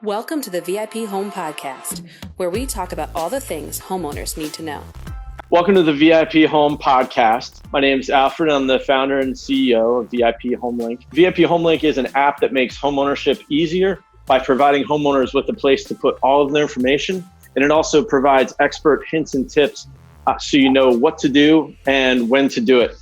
Welcome to the VIP Home Podcast, where we talk about all the things homeowners need to know. Welcome to the VIP Home Podcast. My name is Alfred. I'm the founder and CEO of vipHomeLink. vipHomeLink is an app that makes homeownership easier by providing homeowners with a place to put all of their information. And it also provides expert hints and tips so you know what to do and when to do it.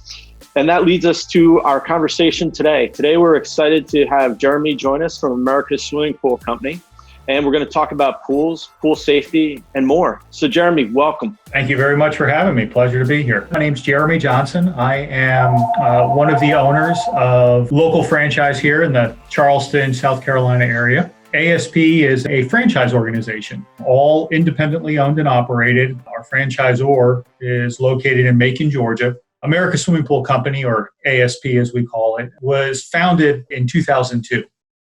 And that leads us to our conversation today. Today, we're excited to have Jeremy join us from America's Swimming Pool Company. And we're going to talk about pools, pool safety, and more. So Jeremy, welcome. Thank you very much for having me. Pleasure to be here. My name's Jeremy Johnson. I am one of the owners of local franchise here in the Charleston, South Carolina area. ASP is a franchise organization, all independently owned and operated. Our franchisor is located in Macon, Georgia. America's Swimming Pool Company, or ASP as we call it, was founded in 2002.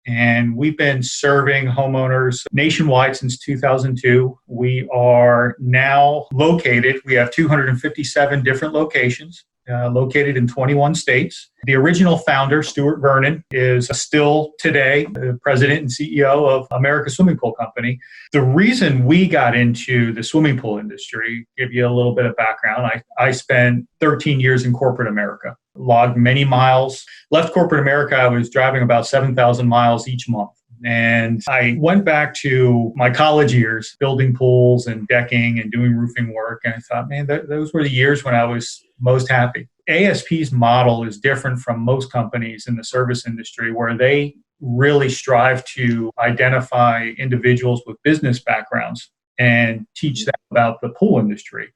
And we've been serving homeowners nationwide since 2002. We are now located, we have 257 different locations, located in 21 states. The original founder, Stuart Vernon, is still today the president and CEO of America's Swimming Pool Company. The reason we got into the swimming pool industry, give you a little bit of background, I spent 13 years in corporate America. Logged many miles. Left corporate America, I was driving about 7,000 miles each month. And I went back to my college years, building pools and decking and doing roofing work. And I thought, man, those were the years when I was most happy. ASP's model is different from most companies in the service industry, where they really strive to identify individuals with business backgrounds and teach them about the pool industry,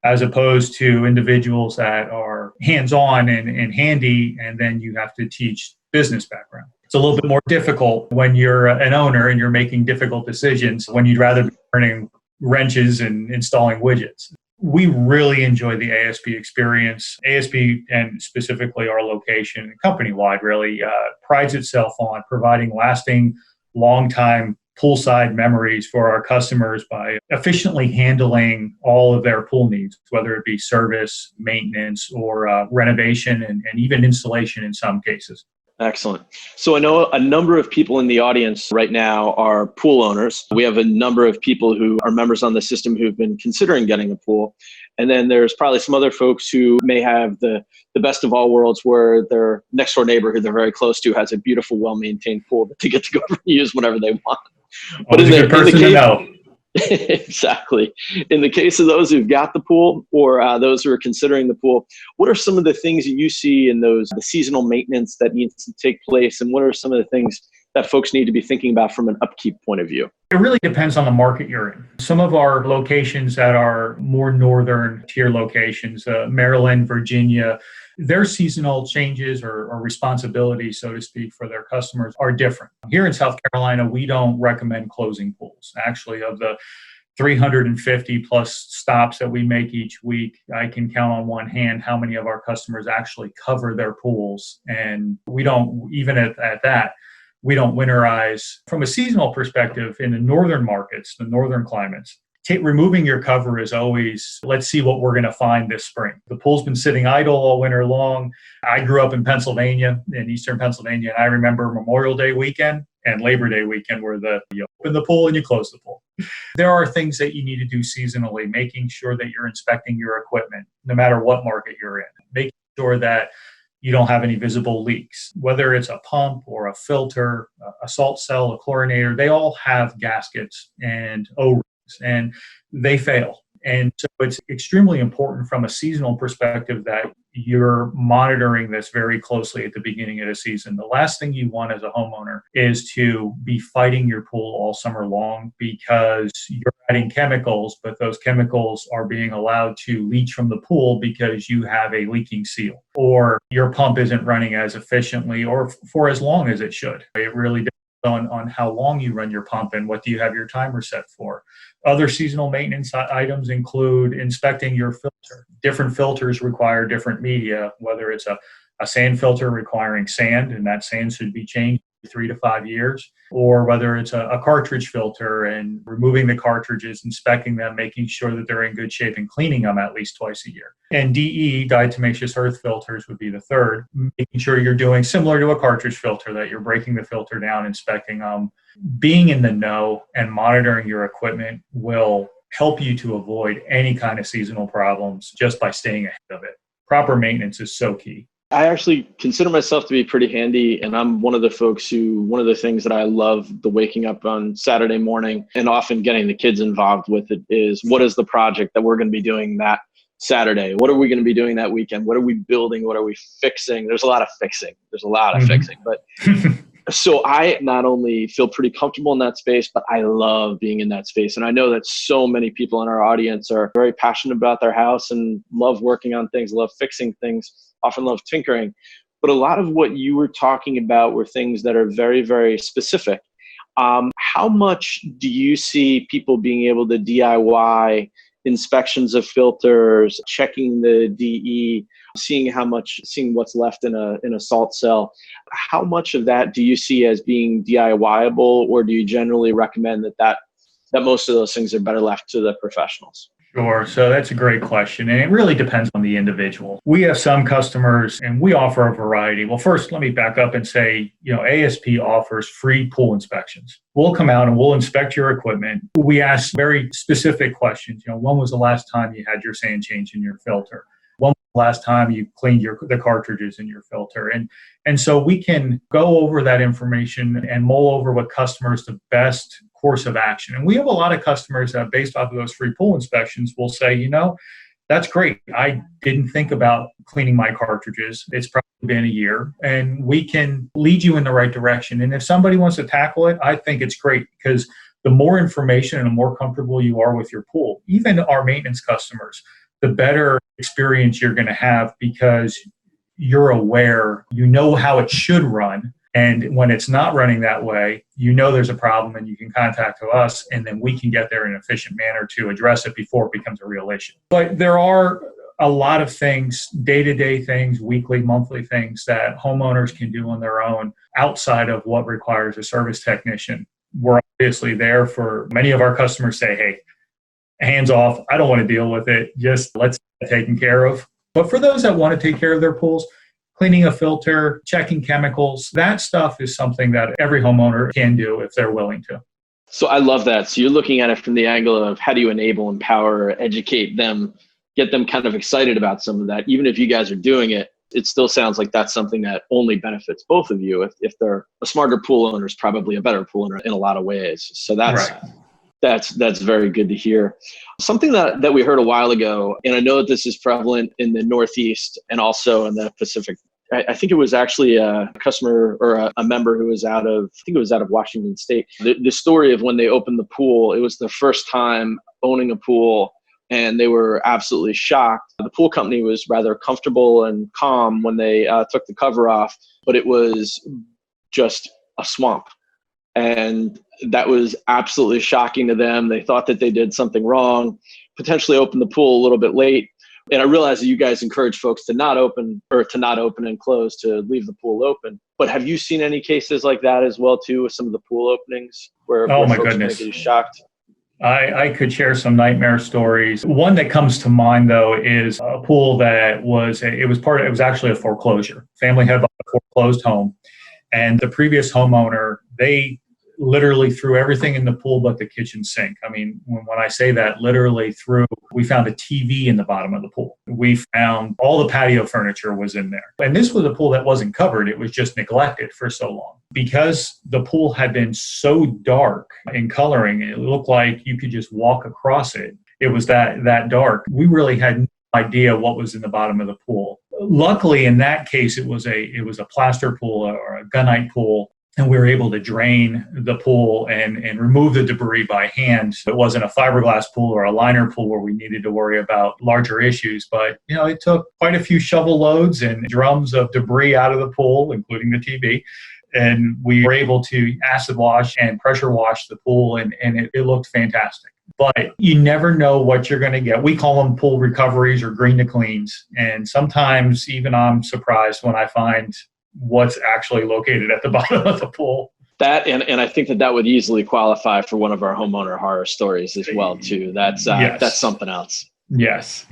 as opposed to individuals that are hands-on and handy, and then you have to teach business background. It's a little bit more difficult when you're an owner and you're making difficult decisions, when you'd rather be turning wrenches and installing widgets. We really enjoy the ASP experience. ASP, and specifically our location, company-wide, really prides itself on providing lasting, long-time poolside memories for our customers by efficiently handling all of their pool needs, whether it be service, maintenance, or renovation, and even installation in some cases. Excellent. So I know a number of people in the audience right now are pool owners. We have a number of people who are members on the system who've been considering getting a pool. And then there's probably some other folks who may have the best of all worlds, where their next door neighbor who they're very close to has a beautiful, well-maintained pool that they get to go over and use whenever they want. But in the case, to know. Exactly. In the case of those who've got the pool, or those who are considering the pool, what are some of the things that you see in the seasonal maintenance that needs to take place? And what are some of the things that folks need to be thinking about from an upkeep point of view? It really depends on the market you're in. Some of our locations that are more northern tier locations, Maryland, Virginia, their seasonal changes or responsibilities, so to speak, for their customers are different. Here in South Carolina, we don't recommend closing pools. Actually, of the 350 plus stops that we make each week, I can count on one hand how many of our customers actually cover their pools. And we don't, even at that, we don't winterize. From a seasonal perspective, in the northern markets, the northern climates, removing your cover is always, let's see what we're going to find this spring. The pool's been sitting idle all winter long. I grew up in Pennsylvania, in eastern Pennsylvania, and I remember Memorial Day weekend and Labor Day weekend where you open the pool and you close the pool. There are things that you need to do seasonally, making sure that you're inspecting your equipment, no matter what market you're in, making sure that you don't have any visible leaks. Whether it's a pump or a filter, a salt cell, a chlorinator, they all have gaskets and O-rings, and they fail. And so it's extremely important from a seasonal perspective that you're monitoring this very closely at the beginning of the season. The last thing you want as a homeowner is to be fighting your pool all summer long because you're adding chemicals, but those chemicals are being allowed to leach from the pool because you have a leaking seal, or your pump isn't running as efficiently or for as long as it should. It really on how long you run your pump and what do you have your timer set for. Other seasonal maintenance items include inspecting your filter. Different filters require different media, whether it's a sand filter requiring sand, and that sand should be changed 3 to 5 years, or whether it's a cartridge filter and removing the cartridges, inspecting them, making sure that they're in good shape and cleaning them at least twice a year. And DE, diatomaceous earth filters, would be the third, making sure you're doing similar to a cartridge filter, that you're breaking the filter down, inspecting them. Being in the know and monitoring your equipment will help you to avoid any kind of seasonal problems just by staying ahead of it. Proper maintenance is so key. I actually consider myself to be pretty handy, and I'm one of the folks who, one of the things that I love the waking up on Saturday morning and often getting the kids involved with it is, what is the project that we're going to be doing that Saturday? What are we going to be doing that weekend? What are we building? What are we fixing? There's a lot of fixing. But so I not only feel pretty comfortable in that space, but I love being in that space. And I know that so many people in our audience are very passionate about their house and love working on things, love fixing things, often love tinkering. But a lot of what you were talking about were things that are very, very specific. How much do you see people being able to DIY inspections of filters, checking the DE, seeing what's left in a salt cell? How much of that do you see as being DIYable, or do you generally recommend that most of those things are better left to the professionals? Sure. So that's a great question. And it really depends on the individual. We have some customers and we offer a variety. Well, first, let me back up and say, ASP offers free pool inspections. We'll come out and we'll inspect your equipment. We ask very specific questions. When was the last time you had your sand change in your filter? When was the last time you cleaned the cartridges in your filter? And so we can go over that information and mull over with customers the best course of action. And we have a lot of customers that, based off of those free pool inspections, will say, that's great. I didn't think about cleaning my cartridges. It's probably been a year, and we can lead you in the right direction. And if somebody wants to tackle it, I think it's great, because the more information and the more comfortable you are with your pool, even our maintenance customers, the better experience you're going to have, because you're aware, how it should run. And when it's not running that way, there's a problem, and you can contact us, and then we can get there in an efficient manner to address it before it becomes a real issue. But there are a lot of things, day-to-day things, weekly, monthly things that homeowners can do on their own outside of what requires a service technician. We're obviously there for many of our customers say, hey, hands off, I don't want to deal with it. Just let's get it taken care of. But for those that want to take care of their pools, cleaning a filter, checking chemicals, that stuff is something that every homeowner can do if they're willing to. So I love that. So you're looking at it from the angle of, how do you enable, empower, educate them, get them kind of excited about some of that. Even if you guys are doing it, it still sounds like that's something that only benefits both of you. If they're a smarter pool owner, is probably a better pool owner in a lot of ways. So that's very good to hear. Something that we heard a while ago, and I know that this is prevalent in the Northeast and also in the Pacific. I think it was actually a customer or a member who was out of Washington State. The story of when they opened the pool, it was their first time owning a pool, and they were absolutely shocked. The pool company was rather comfortable and calm when they took the cover off, but it was just a swamp. And that was absolutely shocking to them. They thought that they did something wrong, potentially opened the pool a little bit late. And I realize that you guys encourage folks to not open and close, to leave the pool open. But have you seen any cases like that as well, too, with some of the pool openings where my folks goodness, may be shocked? I could share some nightmare stories. One that comes to mind, though, is a pool that was actually a foreclosure. Family had bought a foreclosed home, and the previous homeowner, they literally threw everything in the pool but the kitchen sink. I mean, when I say that, literally we found a TV in the bottom of the pool. We found all the patio furniture was in there. And this was a pool that wasn't covered. It was just neglected for so long. Because the pool had been so dark in coloring, it looked like you could just walk across it. It was that dark. We really had no idea what was in the bottom of the pool. Luckily, in that case, it was a plaster pool or a gunite pool. And we were able to drain the pool and remove the debris by hand. So it wasn't a fiberglass pool or a liner pool where we needed to worry about larger issues. But, it took quite a few shovel loads and drums of debris out of the pool, including the TV. And we were able to acid wash and pressure wash the pool, and it looked fantastic. But you never know what you're going to get. We call them pool recoveries or green to cleans. And sometimes even I'm surprised when I find what's actually located at the bottom of the pool. That and I think that would easily qualify for one of our homeowner horror stories as well too. That's something else. Yes.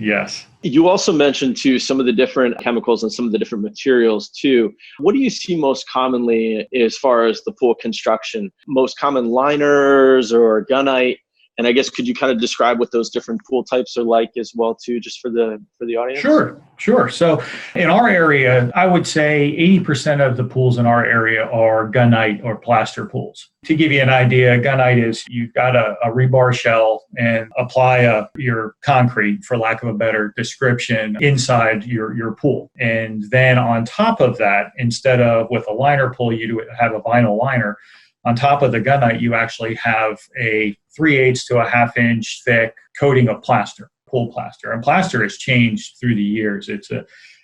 You also mentioned too some of the different chemicals and some of the different materials too. What do you see most commonly as far as the pool construction? Most common liners or gunite? And I guess could you kind of describe what those different pool types are like as well too, just for the audience? Sure. So in our area, I would say 80% of the pools in our area are gunite or plaster pools. To give you an idea, gunite is you've got a rebar shell and apply your concrete, for lack of a better description, inside your pool. And then on top of that, instead of with a liner pool, you have a vinyl liner. On top of the gunite, you actually have a 3/8 to a 1/2 inch thick coating of plaster, pool plaster. And plaster has changed through the years. It's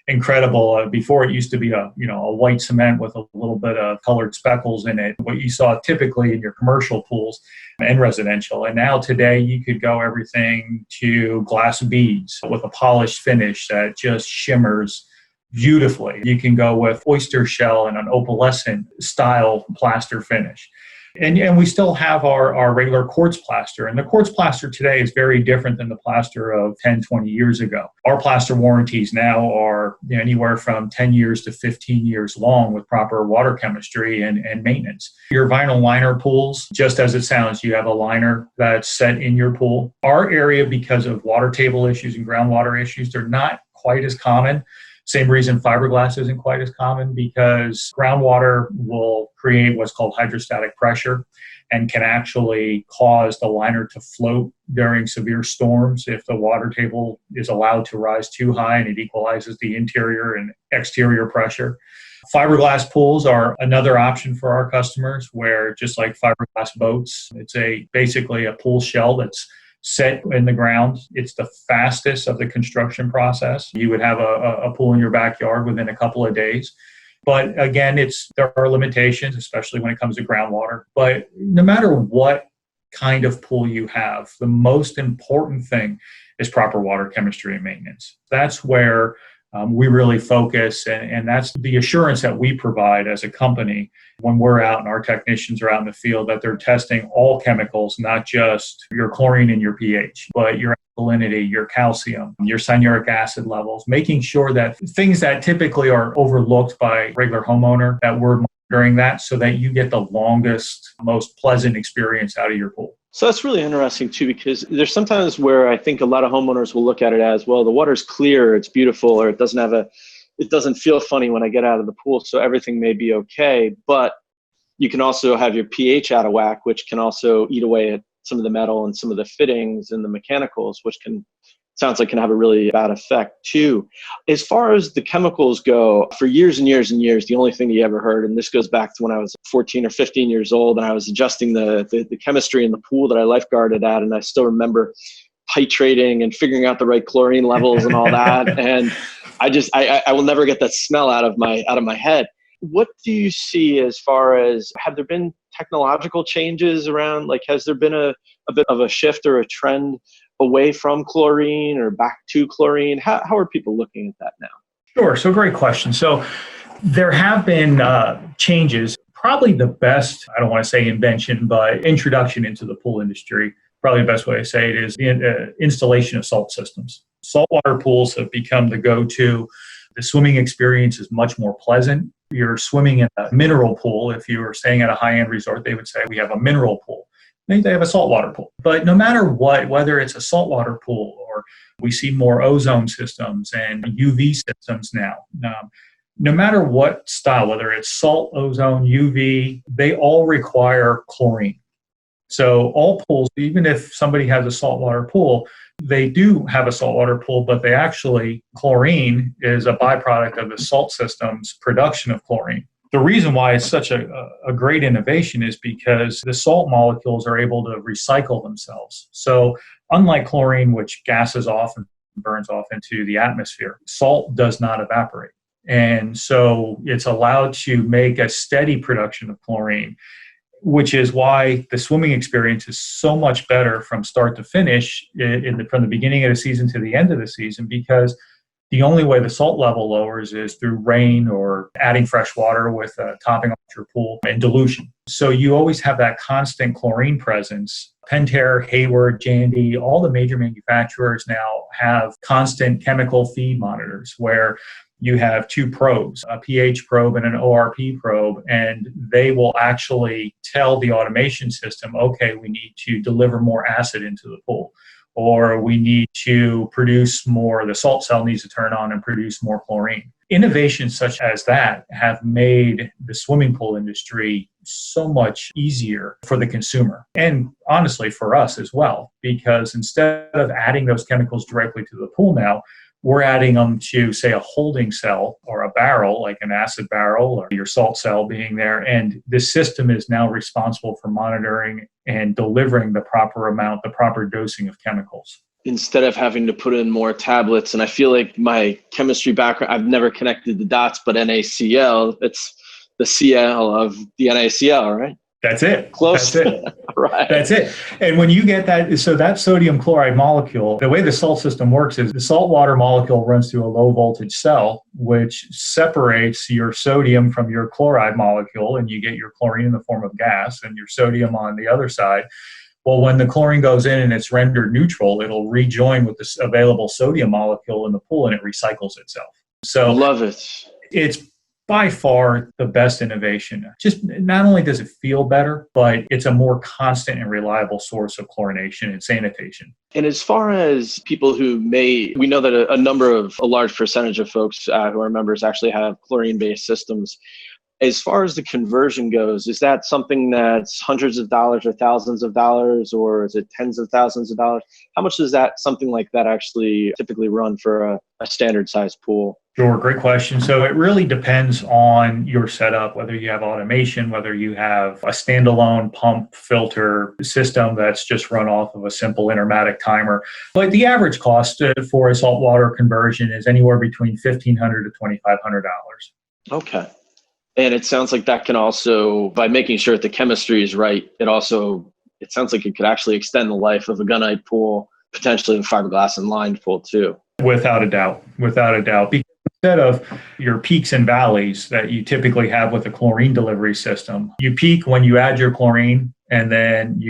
incredible. Before it used to be a white cement with a little bit of colored speckles in it, what you saw typically in your commercial pools and residential. And now today you could go everything to glass beads with a polished finish that just shimmers beautifully. You can go with oyster shell and an opalescent style plaster finish. And we still have our regular quartz plaster. And the quartz plaster today is very different than the plaster of 10, 20 years ago. Our plaster warranties now are anywhere from 10 years to 15 years long with proper water chemistry and maintenance. Your vinyl liner pools, just as it sounds, you have a liner that's set in your pool. Our area, because of water table issues and groundwater issues, they're not quite as common. Same reason fiberglass isn't quite as common, because groundwater will create what's called hydrostatic pressure and can actually cause the liner to float during severe storms if the water table is allowed to rise too high, and it equalizes the interior and exterior pressure. Fiberglass pools are another option for our customers, where just like fiberglass boats, it's basically a pool shell that's set in the ground. It's the fastest of the construction process. You would have a pool in your backyard within a couple of days. But again, there are limitations, especially when it comes to groundwater. But no matter what kind of pool you have, the most important thing is proper water chemistry and maintenance. That's where we really focus, and that's the assurance that we provide as a company when we're out and our technicians are out in the field, that they're testing all chemicals, not just your chlorine and your pH, but your alkalinity, your calcium, your cyanuric acid levels, making sure that things that typically are overlooked by regular homeowner, that we're monitoring that so that you get the longest, most pleasant experience out of your pool. So that's really interesting too, because there's sometimes where I think a lot of homeowners will look at it as, well, the water's clear, it's beautiful, or it doesn't feel funny when I get out of the pool, so everything may be okay. But you can also have your pH out of whack, which can also eat away at some of the metal and some of the fittings and the mechanicals, which sounds like can have a really bad effect too. As far as the chemicals go, for years and years and years, the only thing you ever heard, and this goes back to when I was 14 or 15 years old and I was adjusting the chemistry in the pool that I lifeguarded at, and I still remember titrating and figuring out the right chlorine levels and all that. And I will never get that smell out of my head. What do you see as far as, have there been technological changes around, like has there been a bit of a shift or a trend away from chlorine or back to chlorine? How are people looking at that now? Sure. So great question. So there have been changes. Probably the best, I don't want to say invention, but introduction into the pool industry, probably the best way to say it is the installation of salt systems. Saltwater pools have become the go-to. The swimming experience is much more pleasant. You're swimming in a mineral pool. If you were staying at a high-end resort, they would say, we have a mineral pool. They have a saltwater pool. But no matter what, whether it's a saltwater pool or we see more ozone systems and UV systems now, no matter what style, whether it's salt, ozone, UV, they all require chlorine. So all pools, even if somebody has a saltwater pool, they do have a saltwater pool, but chlorine is a byproduct of the salt system's production of chlorine. The reason why it's such a great innovation is because the salt molecules are able to recycle themselves. So unlike chlorine, which gases off and burns off into the atmosphere, salt does not evaporate. And so it's allowed to make a steady production of chlorine, which is why the swimming experience is so much better from start to finish from the beginning of the season to the end of the season, because The only way the salt level lowers is through rain or adding fresh water with topping off your pool and dilution. So you always have that constant chlorine presence. Pentair, Hayward, J&D, all the major manufacturers now have constant chemical feed monitors where you have two probes, a pH probe and an ORP probe, and they will actually tell the automation system, okay, we need to deliver more acid into the pool, or we need to produce more, the salt cell needs to turn on and produce more chlorine. Innovations such as that have made the swimming pool industry so much easier for the consumer and honestly for us as well, because instead of adding those chemicals directly to the pool now, we're adding them to, say, a holding cell or a barrel, like an acid barrel or your salt cell being there. And this system is now responsible for monitoring and delivering the proper amount, the proper dosing of chemicals. Instead of having to put in more tablets, and I feel like my chemistry background, I've never connected the dots, but NaCl, it's the Cl of the NaCl, right? That's it. Close. That's it. Right. That's it. And when you get that, so that sodium chloride molecule, the way the salt system works is the salt water molecule runs through a low voltage cell, which separates your sodium from your chloride molecule, and you get your chlorine in the form of gas and your sodium on the other side. Well, when the chlorine goes in and it's rendered neutral, it'll rejoin with the available sodium molecule in the pool and it recycles itself. So I love it. It's by far the best innovation. Just not only does it feel better, but it's a more constant and reliable source of chlorination and sanitation. And as far as people who we know that a large percentage of folks who are members actually have chlorine-based systems. As far as the conversion goes, is that something that's hundreds of dollars or thousands of dollars, or is it tens of thousands of dollars? How much does something like that actually typically run for a standard size pool? Sure, great question. So it really depends on your setup, whether you have automation, whether you have a standalone pump filter system that's just run off of a simple intermatic timer. But the average cost for a saltwater conversion is anywhere between $1,500 to $2,500. Okay. And it sounds like that can also, by making sure that the chemistry is right, it sounds like it could actually extend the life of a gunite pool, potentially a fiberglass and lined pool too. Without a doubt. Because instead of your peaks and valleys that you typically have with a chlorine delivery system, you peak when you add your chlorine and then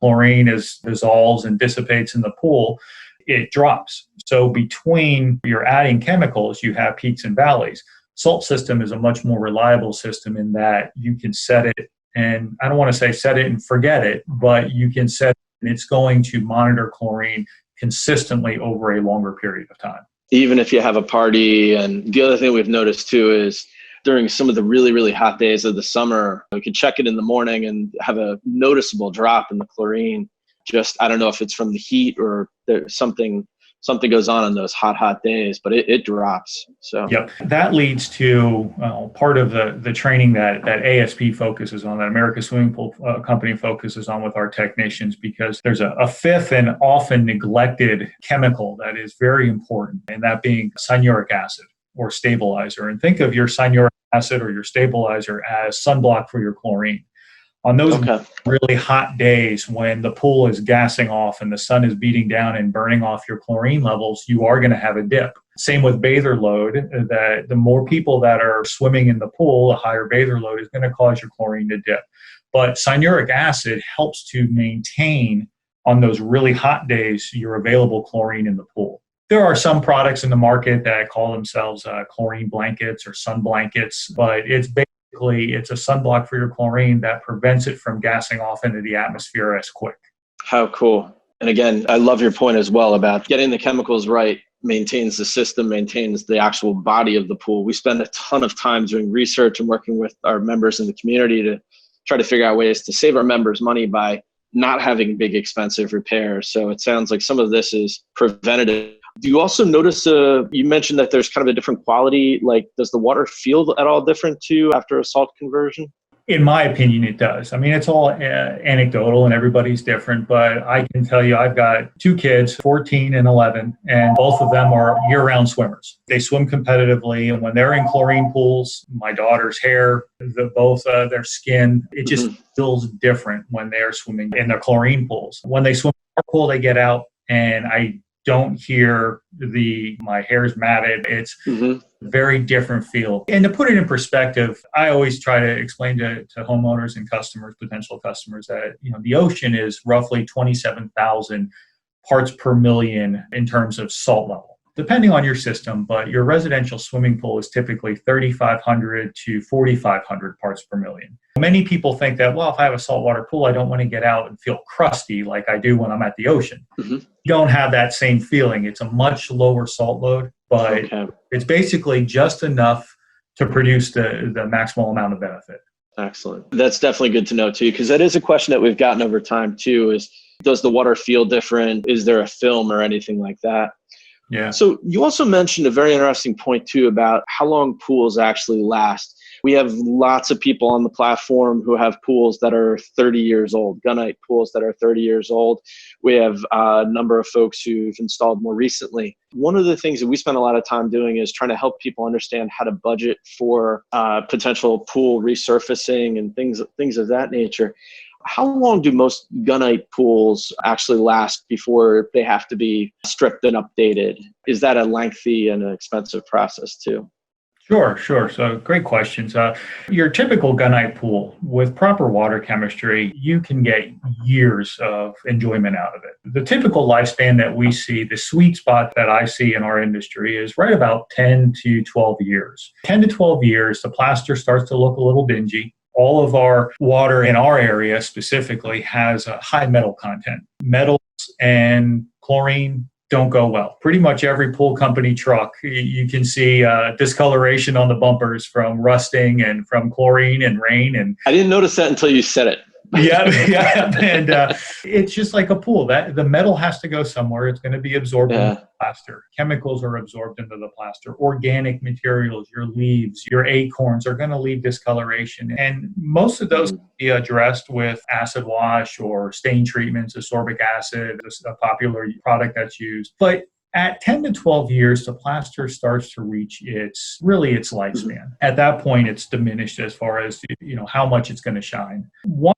chlorine dissolves and dissipates in the pool, it drops. So between your adding chemicals, you have peaks and valleys. Salt system is a much more reliable system in that you can set it, and I don't want to say set it and forget it, but you can set it and it's going to monitor chlorine consistently over a longer period of time. Even if you have a party. And the other thing we've noticed too is during some of the really, really hot days of the summer, we can check it in the morning and have a noticeable drop in the chlorine. I don't know if it's from the heat or there's something goes on those hot days, but it drops. So yep, that leads to part of the training that ASP focuses on, that American Swimming Pool Company focuses on with our technicians, because there's a fifth and often neglected chemical that is very important, and that being cyanuric acid or stabilizer. And think of your cyanuric acid or your stabilizer as sunblock for your chlorine. On those really hot days when the pool is gassing off and the sun is beating down and burning off your chlorine levels, you are going to have a dip. Same with bather load, that the more people that are swimming in the pool, a higher bather load is going to cause your chlorine to dip. But cyanuric acid helps to maintain, on those really hot days, your available chlorine in the pool. There are some products in the market that call themselves chlorine blankets or sun blankets, but it's a sunblock for your chlorine that prevents it from gassing off into the atmosphere as quick. How cool. And again, I love your point as well about getting the chemicals right, maintains the system, maintains the actual body of the pool. We spend a ton of time doing research and working with our members in the community to try to figure out ways to save our members money by not having big, expensive repairs. So it sounds like some of this is preventative. Do you also notice, you mentioned that there's kind of a different quality, like does the water feel at all different too after a salt conversion? In my opinion, it does. I mean, it's all anecdotal and everybody's different, but I can tell you I've got two kids, 14 and 11, and both of them are year-round swimmers. They swim competitively, and when they're in chlorine pools, my daughter's hair, their skin, it just feels different when they're swimming in the chlorine pools. When they swim in our pool, they get out, and I don't hear my hair's matted. It's a very different feel. And to put it in perspective, I always try to explain to homeowners and customers, potential customers, that the ocean is roughly 27,000 parts per million in terms of salt level, depending on your system, but your residential swimming pool is typically 3,500 to 4,500 parts per million. Many people think that, well, if I have a saltwater pool, I don't want to get out and feel crusty like I do when I'm at the ocean. You don't have that same feeling. It's a much lower salt load, but it's basically just enough to produce the maximal amount of benefit. Excellent. That's definitely good to know too, because that is a question that we've gotten over time too, is does the water feel different? Is there a film or anything like that? Yeah. So you also mentioned a very interesting point too about how long pools actually last. We have lots of people on the platform who have pools that are 30 years old, gunite pools that are 30 years old. We have a number of folks who've installed more recently. One of the things that we spend a lot of time doing is trying to help people understand how to budget for potential pool resurfacing and things of that nature. How long do most gunite pools actually last before they have to be stripped and updated? Is that a lengthy and an expensive process too? Sure. So great questions. Your typical gunite pool with proper water chemistry, you can get years of enjoyment out of it. The typical lifespan that we see, the sweet spot that I see in our industry is right about 10 to 12 years. 10 to 12 years, the plaster starts to look a little dingy. All of our water in our area specifically has a high metal content. Metals and chlorine don't go well. Pretty much every pool company truck, you can see discoloration on the bumpers from rusting and from chlorine and rain. And I didn't notice that until you said it. Yeah. And it's just like a pool. That the metal has to go somewhere. It's going to be absorbed into the plaster. Chemicals are absorbed into the plaster. Organic materials, your leaves, your acorns are going to leave discoloration. And most of those can be addressed with acid wash or stain treatments. Ascorbic acid is a popular product that's used. But at 10 to 12 years, the plaster starts to reach its lifespan. At that point, it's diminished as far as how much it's going to shine. Once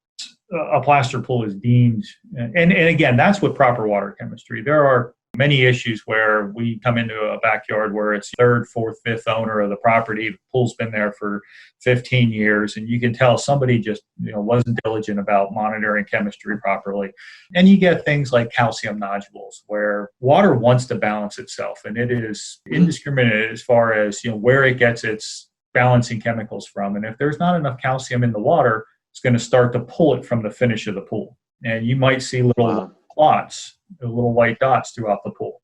a plaster pool is deemed, and again, that's with proper water chemistry. There are many issues where we come into a backyard where it's third, fourth, fifth owner of the property. The pool's been there for 15 years, and you can tell somebody just wasn't diligent about monitoring chemistry properly. And you get things like calcium nodules, where water wants to balance itself, and it is indiscriminate as far as where it gets its balancing chemicals from. And if there's not enough calcium in the water, it's going to start to pull it from the finish of the pool. And you might see little plots, little white dots throughout the pool.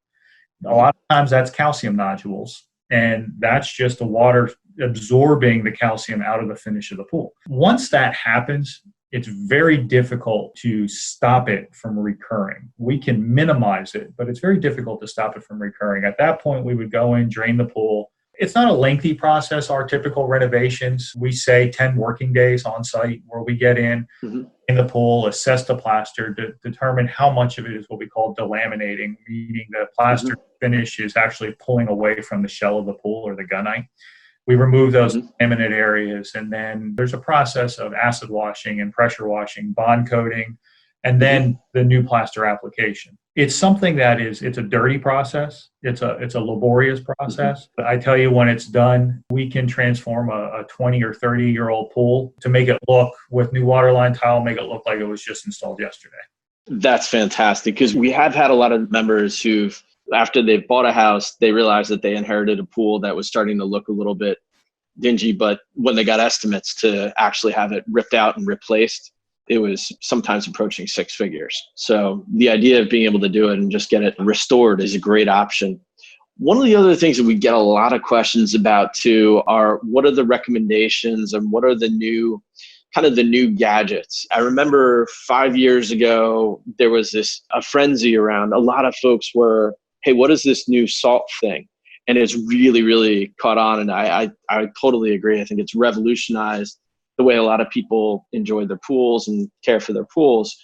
A lot of times that's calcium nodules, and that's just the water absorbing the calcium out of the finish of the pool. Once that happens, it's very difficult to stop it from recurring. We can minimize it, but it's very difficult to stop it from recurring. At that point, we would go in, drain the pool. It's not a lengthy process. Our typical renovations, we say 10 working days on site, where we get in the pool, assess the plaster, determine how much of it is what we call delaminating, meaning the plaster finish is actually pulling away from the shell of the pool or the gunite. We remove those laminate areas, and then there's a process of acid washing and pressure washing, bond coating, and then the new plaster application. It's something that it's a dirty process. It's a laborious process. But I tell you, when it's done, we can transform a 20 or 30-year-old pool to make it look, with new waterline tile, make it look like it was just installed yesterday. That's fantastic, because we have had a lot of members who've, after they've bought a house, they realized that they inherited a pool that was starting to look a little bit dingy, but when they got estimates to actually have it ripped out and replaced, it was sometimes approaching six figures. So the idea of being able to do it and just get it restored is a great option. One of the other things that we get a lot of questions about too are, what are the recommendations and what are the new gadgets? I remember 5 years ago, there was a frenzy around. A lot of folks were, hey, what is this new salt thing? And it's really, really caught on. And I totally agree. I think it's revolutionized the way a lot of people enjoy their pools and care for their pools.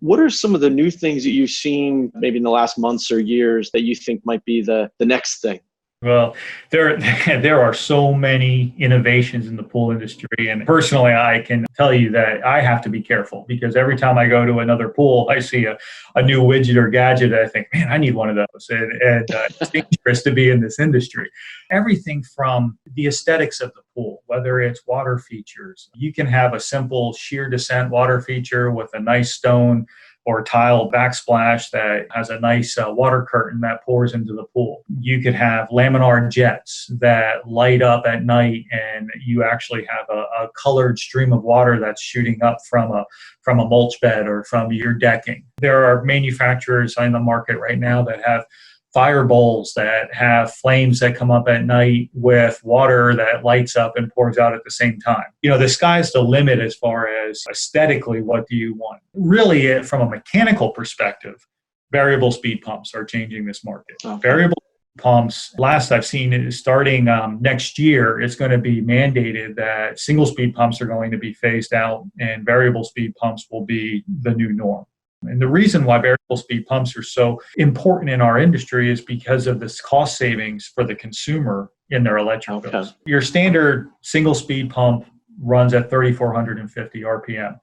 What are some of the new things that you've seen maybe in the last months or years that you think might be the next thing? Well, there there are so many innovations in the pool industry, and personally, I can tell you that I have to be careful because every time I go to another pool, I see a new widget or gadget. I think, man, I need one of those, and it's dangerous to be in this industry. Everything from the aesthetics of the pool, whether it's water features, you can have a simple sheer descent water feature with a nice stone or tile backsplash that has a nice water curtain that pours into the pool. You could have laminar jets that light up at night, and you actually have a colored stream of water that's shooting up from a mulch bed or from your decking. There are manufacturers in the market right now that have fire bowls that have flames that come up at night with water that lights up and pours out at the same time. The sky's the limit as far as aesthetically, what do you want? Really, from a mechanical perspective, variable speed pumps are changing this market. Okay. Variable pumps, last I've seen, is starting next year, it's going to be mandated that single speed pumps are going to be phased out and variable speed pumps will be the new norm. And the reason why variable speed pumps are so important in our industry is because of this cost savings for the consumer in their electric bills. Your standard single speed pump runs at 3,450 RPM.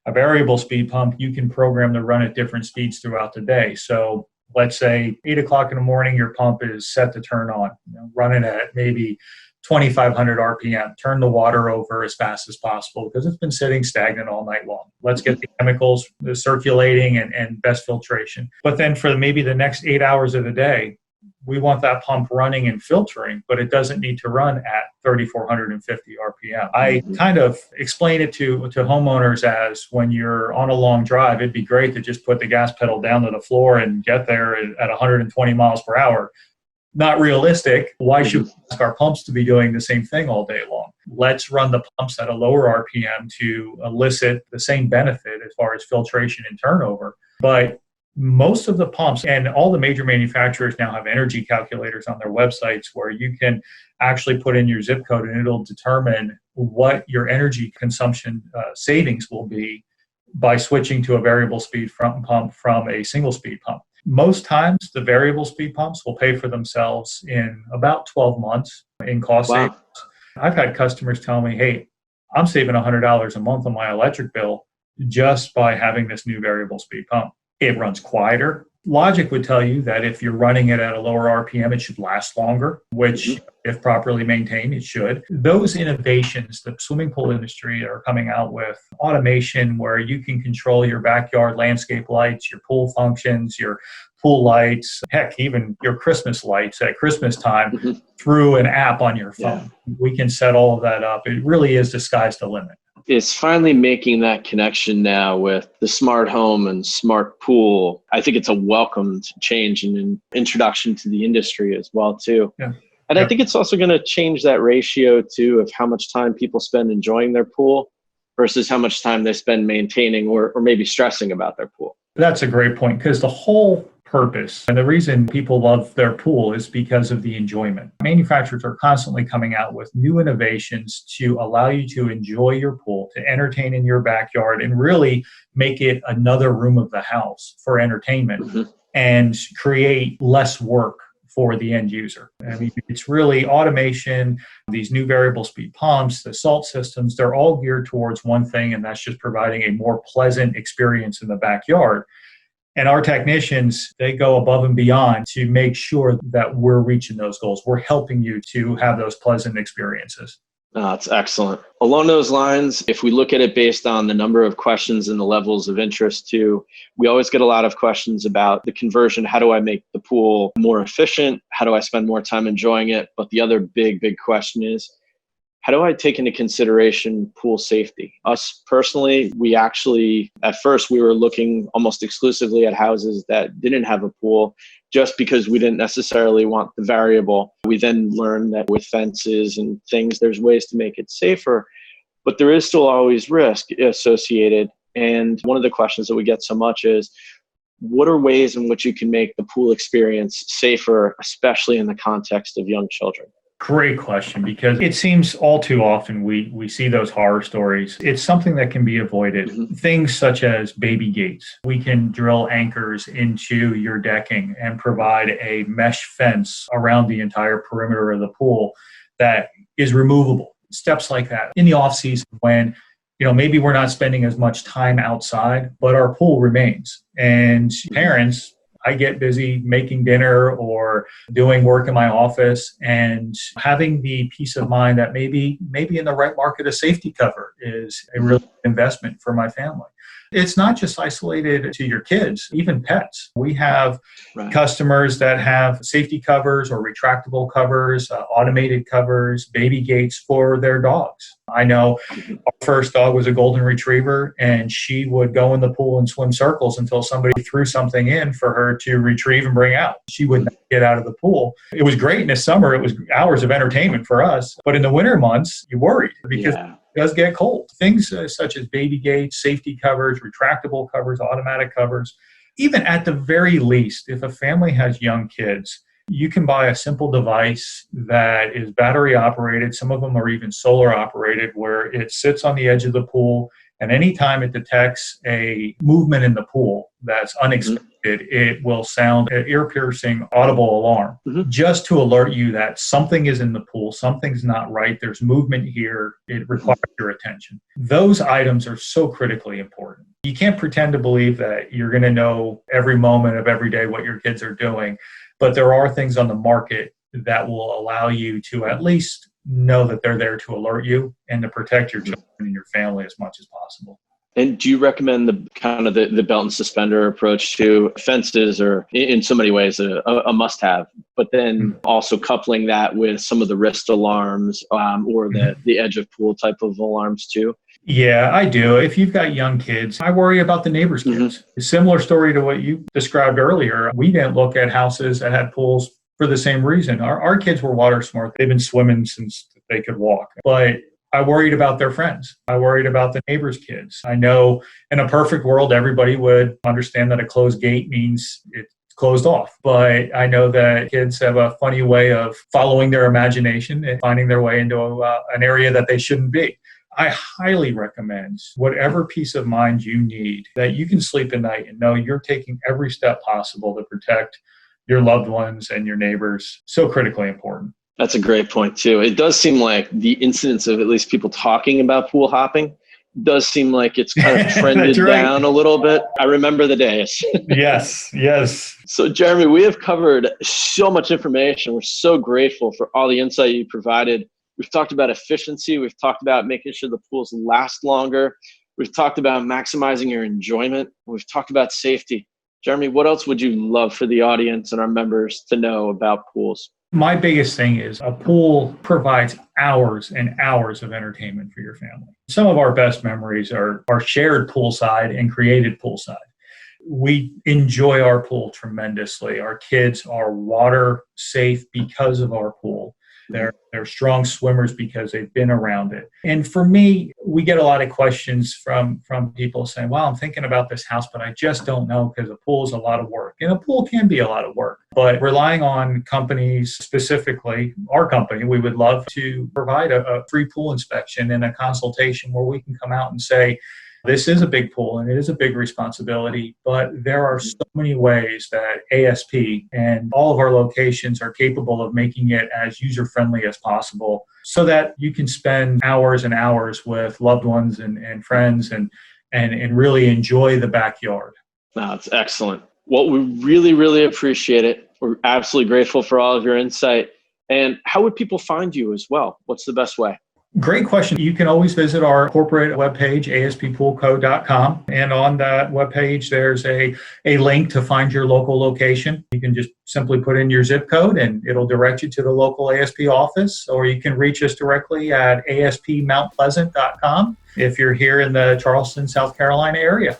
A variable speed pump, you can program to run at different speeds throughout the day. So let's say 8 o'clock in the morning, your pump is set to turn on, running at maybe 2,500 RPM. Turn the water over as fast as possible because it's been sitting stagnant all night long. Let's get the chemicals circulating and best filtration. But then for maybe the next 8 hours of the day, we want that pump running and filtering, but it doesn't need to run at 3,450 RPM. I kind of explain it to homeowners as when you're on a long drive, it'd be great to just put the gas pedal down to the floor and get there at 120 miles per hour. Not realistic. Why should we ask our pumps to be doing the same thing all day long? Let's run the pumps at a lower RPM to elicit the same benefit as far as filtration and turnover. But most of the pumps and all the major manufacturers now have energy calculators on their websites where you can actually put in your zip code and it'll determine what your energy consumption savings will be by switching to a variable speed pump from a single speed pump. Most times, the variable speed pumps will pay for themselves in about 12 months in cost savings. I've had customers tell me, hey, I'm saving $100 a month on my electric bill just by having this new variable speed pump. It runs quieter. Logic would tell you that if you're running it at a lower RPM, it should last longer, which if properly maintained, it should. Those innovations, the swimming pool industry are coming out with automation where you can control your backyard landscape lights, your pool functions, your pool lights, heck, even your Christmas lights at Christmas time through an app on your phone. Yeah. We can set all of that up. It really is the sky's the limit. It's finally making that connection now with the smart home and smart pool. I think it's a welcomed change and an introduction to the industry as well, too. Yeah. And I think it's also going to change that ratio, too, of how much time people spend enjoying their pool versus how much time they spend maintaining or maybe stressing about their pool. That's a great point because the whole purpose and the reason people love their pool is because of the enjoyment. Manufacturers are constantly coming out with new innovations to allow you to enjoy your pool, to entertain in your backyard, and really make it another room of the house for entertainment and create less work for the end user. I mean, it's really automation, these new variable speed pumps, the salt systems, they're all geared towards one thing, and that's just providing a more pleasant experience in the backyard. And our technicians, they go above and beyond to make sure that we're reaching those goals. We're helping you to have those pleasant experiences. That's excellent. Along those lines, if we look at it based on the number of questions and the levels of interest too, we always get a lot of questions about the conversion. How do I make the pool more efficient? How do I spend more time enjoying it? But the other big question is, how do I take into consideration pool safety? Us personally, we actually, at first, we were looking almost exclusively at houses that didn't have a pool just because we didn't necessarily want the variable. We then learned that with fences and things, there's ways to make it safer, but there is still always risk associated. And one of the questions that we get so much is, what are ways in which you can make the pool experience safer, especially in the context of young children? Great question, because it seems all too often we see those horror stories. It's something that can be avoided. Things such as baby gates. We can drill anchors into your decking and provide a mesh fence around the entire perimeter of the pool that is removable. Steps like that. In the off season when maybe we're not spending as much time outside, but our pool remains. And parents, I get busy making dinner or doing work in my office, and having the peace of mind that maybe in the right market, a safety cover is a real investment for my family. It's not just isolated to your kids, even pets. We have customers that have safety covers or retractable covers, automated covers, baby gates for their dogs. I know our first dog was a golden retriever, and she would go in the pool and swim circles until somebody threw something in for her to retrieve and bring out. She would not get out of the pool. It was great in the summer. It was hours of entertainment for us. But in the winter months, you worried because it does get cold. Things such as baby gates, safety covers, retractable covers, automatic covers. Even at the very least, if a family has young kids, you can buy a simple device that is battery operated. Some of them are even solar operated, where it sits on the edge of the pool, and anytime it detects a movement in the pool that's unexpected, it will sound an ear-piercing audible alarm just to alert you that something is in the pool, something's not right, there's movement here, it requires your attention. Those items are so critically important. You can't pretend to believe that you're going to know every moment of every day what your kids are doing, but there are things on the market that will allow you to at least know that they're there to alert you and to protect your children and your family as much as possible. And do you recommend the belt and suspender approach to fences, or in so many ways a must-have, but then also coupling that with some of the wrist alarms or the edge of pool type of alarms too? Yeah, I do. If you've got young kids, I worry about the neighbors' kids. A similar story to what you described earlier. We didn't look at houses that had pools for the same reason. Our kids were water smart. They've been swimming since they could walk. But I worried about their friends. I worried about the neighbors' kids. I know in a perfect world, everybody would understand that a closed gate means it's closed off. But I know that kids have a funny way of following their imagination and finding their way into an area that they shouldn't be. I highly recommend whatever peace of mind you need, that you can sleep at night and know you're taking every step possible to protect your loved ones and your neighbors. So critically important. That's a great point too. It does seem like the incidence of at least people talking about pool hopping does seem like it's kind of trended down a little bit. I remember the days. Yes. So Jeremy, we have covered so much information. We're so grateful for all the insight you provided. We've talked about efficiency. We've talked about making sure the pools last longer. We've talked about maximizing your enjoyment. We've talked about safety. Jeremy, what else would you love for the audience and our members to know about pools? My biggest thing is a pool provides hours and hours of entertainment for your family. Some of our best memories are shared poolside and created poolside. We enjoy our pool tremendously. Our kids are water safe because of our pool. They're strong swimmers because they've been around it. And for me, we get a lot of questions from people saying, well, I'm thinking about this house, but I just don't know because a pool is a lot of work. And a pool can be a lot of work. But relying on companies, specifically our company, we would love to provide a free pool inspection and a consultation where we can come out and say, this is a big pool and it is a big responsibility, but there are so many ways that ASP and all of our locations are capable of making it as user-friendly as possible so that you can spend hours and hours with loved ones and friends and really enjoy the backyard. No, it's excellent. Well, we really, really appreciate it. We're absolutely grateful for all of your insight. And how would people find you as well? What's the best way? Great question. You can always visit our corporate webpage, asppoolco.com. And on that webpage, there's a link to find your local location. You can just simply put in your zip code and it'll direct you to the local ASP office, or you can reach us directly at aspmountpleasant.com if you're here in the Charleston, South Carolina area.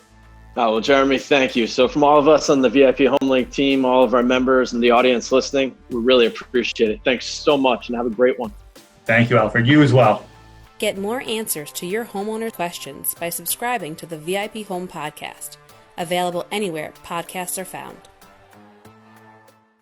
Oh, well, Jeremy, thank you. So from all of us on the VIP HomeLink team, all of our members and the audience listening, we really appreciate it. Thanks so much and have a great one. Thank you, Alfred. You as well. Get more answers to your homeowner questions by subscribing to the VIP Home Podcast, available anywhere podcasts are found.